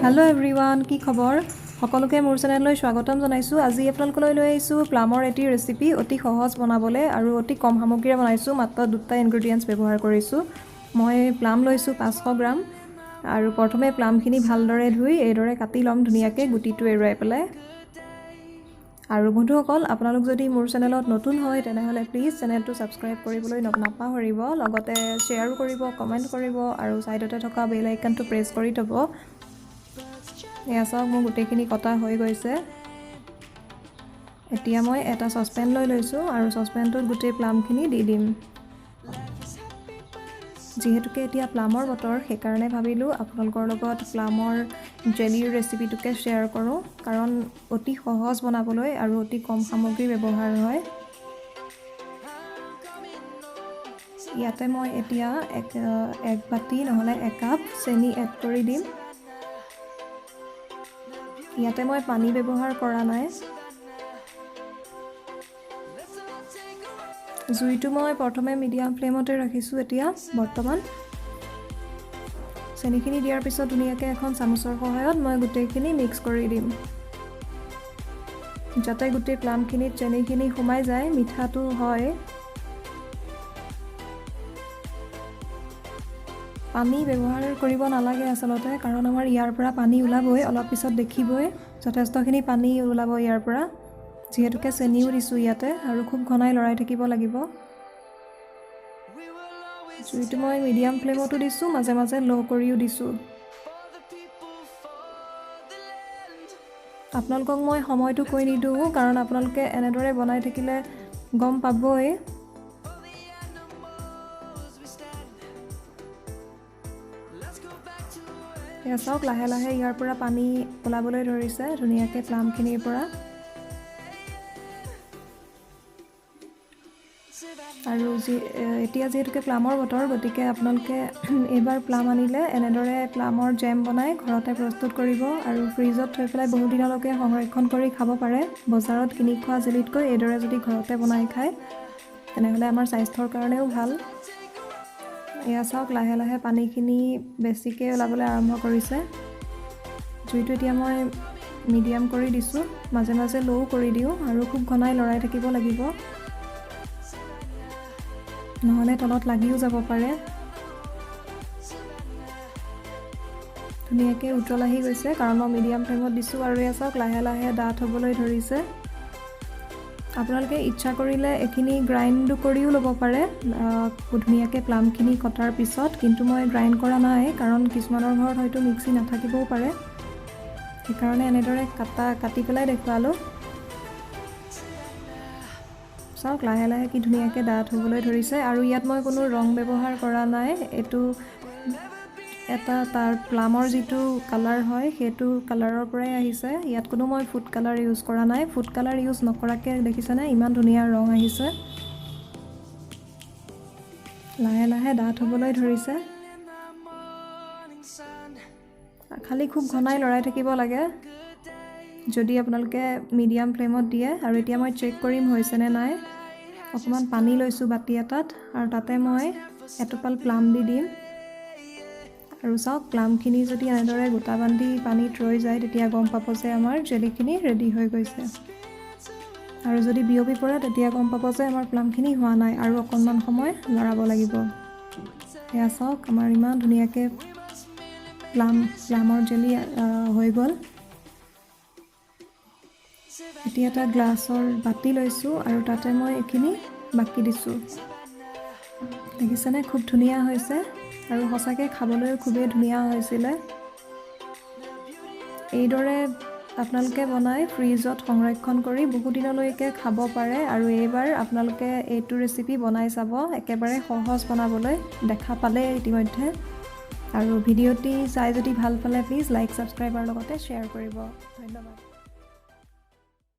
Hello everyone की खबर सकलोके मोर चेनेलলৈ स्वागतम जनाइছো। আজি আপোনালোকলৈ লৈ আহিছো প্লামৰ এটি ৰেচিপি অতি সহজ বনাবলে আৰু অতি কম সামগ্ৰীৰে বনাইছো। মাত্ৰ দুটা ইনগ্ৰেডিয়েন্টছ ব্যৱহাৰ কৰিছো। মই প্লাম লৈছো 500 গ্ৰাম আৰু প্ৰথমে প্লামখিনি ভালদৰে ধুই এইদৰে কাটি লম ধুনিয়াকে গুটিটো এৰুৱাই পেলাই। আৰু বন্ধুসকল আপোনালোক যদি মোৰ চেনেলত নতুন হয় তেনেহলে প্লিজ চেনেলটো সাবস্ক্ৰাইব কৰিবলৈ নাপাহৰিব, লগতে শেয়াৰ কৰিব, কমেন্ট কৰিব আৰু সাইডতে থকা বেল আইকনটো প্ৰেছ কৰি থব। এয়া চাওক মোৰ গুটেখিনি কটা হৈ গৈছে। এতিয়া মই এটা সসপেন লৈ লৈছো আৰু সসপেনটোত গুটে প্লামখিনি দি দিম। যেহেতুকে এতিয়া প্লামৰ বতৰ সেইকাৰণে ভাবিলো আপোনালোকৰ লগত প্লামৰ জেলিৰ ৰেচিপিটোকে শেয়াৰ কৰো, কাৰণ অতি সহজ বনাবলৈ আৰু অতি কম সামগ্ৰী ব্যৱহাৰ হয়। ইয়াতে মই এতিয়া এক বাটি নহলে এক কাপ চেনি এড কৰি দিম। ইয়াতে মই পানী ব্যৱহাৰ কৰা নাই। জুইটো মই প্ৰথমে মিডিয়াম ফ্লেমতে ৰাখিছো। এতিয়া বৰ্তমান চেনিখিনি দিয়াৰ পিছত ধুনিয়াকৈ এখন চামুচৰ সহায়ত মই গুটেখিনি মিক্স কৰি দিম, যাতে গুটে প্লামখিনিত চেনিখিনি সোমাই যায়, মিঠাটো হয়। পানী ব্যৱহাৰ কৰিব নালাগে আচলতে, কাৰণ আমাৰ ইয়াৰ পৰা পানী ওলাবই, অলপ পিছত দেখিবই যথেষ্টখিনি পানী ওলাব ইয়াৰ পৰা, যেহেতুকে চেনিও দিছো ইয়াতে আৰু খুব ঘনাই লৰাই থাকিব লাগিব। জুইটো মই মিডিয়াম ফ্লেমতো দিছো, মাজে মাজে লো কৰিও দিছো। আপোনালোকক মই সময়টো কৈ নিদিওঁ, কাৰণ আপোনালোকে এনেদৰে বনাই থাকিলে গম পাবই। এয়া চাওক লাহে লাহে ইয়াৰ পৰা পানী ওলাবলৈ ধৰিছে ধুনিয়াকৈ প্লামখিনিৰ পৰা। আৰু এতিয়া যেহেতুকে প্লামৰ বতৰ, গতিকে আপোনালোকে এইবাৰ প্লাম আনিলে এনেদৰে প্লামৰ জেম বনাই ঘৰতে প্ৰস্তুত কৰিব আৰু ফ্ৰিজত থৈ পেলাই বহু দিনলৈকে সংৰক্ষণ কৰি খাব পাৰে। বজাৰত কিনি খোৱা জেলিতকৈ এইদৰে যদি ঘৰতে বনাই খায় তেনেহলে আমাৰ স্বাস্থ্যৰ কাৰণেও ভাল। এয়া চাওক লাহে লাহে পানীখিনি বেছিকৈ ওলাবলৈ আৰম্ভ কৰিছে। জুইটো এতিয়া মই মিডিয়াম কৰি দিছো, মাজে মাজে লো কৰি দিওঁ আৰু খুব ঘনাই লৰাই থাকিব লাগিব, নহলে তলত লাগিও যাব পাৰে। ধুনিয়াকৈ উতল আহি গৈছে, কাৰণ মই মিডিয়াম ফ্লেমত দিছো আৰু এয়া চাওক লাহে লাহে ডাঠ হ'বলৈ ধৰিছে। আপোনালোকে ইচ্ছা কৰিলে এখিনি গ্ৰাইণ্ড কৰিও ল'ব পাৰে ধুনিয়াকৈ প্লামখিনি কটাৰ পিছত, কিন্তু মই গ্ৰাইণ্ড কৰা নাই, কাৰণ কিছুমানৰ ঘৰত হয়তো মিক্সি নাথাকিবও পাৰে, সেইকাৰণে এনেদৰে কাটি পেলাই দেখুৱালো। চাওক লাহে লাহে কি ধুনিয়াকৈ ডাঠ হ'বলৈ ধৰিছে আৰু ইয়াত মই কোনো ৰং ব্যৱহাৰ কৰা নাই। এইটো এটা তাৰ প্লামৰ যিটো কালাৰ হয় সেইটো কালাৰৰ পৰাই আহিছে। ইয়াত কোনো মই ফুড কালাৰ ইউজ কৰা নাই। ফুড কালাৰ ইউজ নকৰাকৈ দেখিছেনে ইমান ধুনীয়া ৰং আহিছে। লাহে লাহে ডাঠ হ'বলৈ ধৰিছে, খালি খুব ঘনাই লৰাই থাকিব লাগে যদি আপোনালোকে মিডিয়াম ফ্লেমত দিয়ে। আৰু এতিয়া মই চেক কৰিম হৈছেনে নাই। অকণমান পানী লৈছো বাটি এটাত আৰু তাতে মই এটোপাল প্লাম দি দিম। আৰু চাওক প্লামখিনি যদি এনেদৰে গোটা বান্ধি পানীত ৰৈ যায় তেতিয়া গম পাব যে আমাৰ জেলিখিনি ৰেডি হৈ গৈছে। আৰু যদি বিয়পি পৰে তেতিয়া গম পাব যে আমাৰ প্লামখিনি হোৱা নাই আৰু অকণমান সময় লৰাব লাগিব। এয়া চাওক আমাৰ ইমান ধুনীয়াকৈ প্লামৰ জেলি হৈ গ'ল। এতিয়া এটা গ্লাছৰ বাটি লৈছো আৰু তাতে মই এইখিনি বাকি দিছো। দেখিছেনে খুব ধুনীয়া হৈছে আৰু সঁচাকৈ খাবলৈ খুবেই ধুনীয়া হৈছিলে। এইদৰে আপোনালোকে বনাই ফ্ৰিজত সংৰক্ষণ কৰি বহু দিনলৈকে খাব পাৰে। আৰু এইবাৰ আপোনালোকে এইটো ৰেচিপি বনাই চাব, একেবাৰে সহজ বনাবলৈ, দেখা পালে ইতিমধ্যে। আৰু ভিডিঅ'টি চাই যদি ভাল পালে প্লিজ লাইক, ছাবস্ক্ৰাইব আৰু লগতে শ্বেয়াৰ কৰিব। ধন্যবাদ।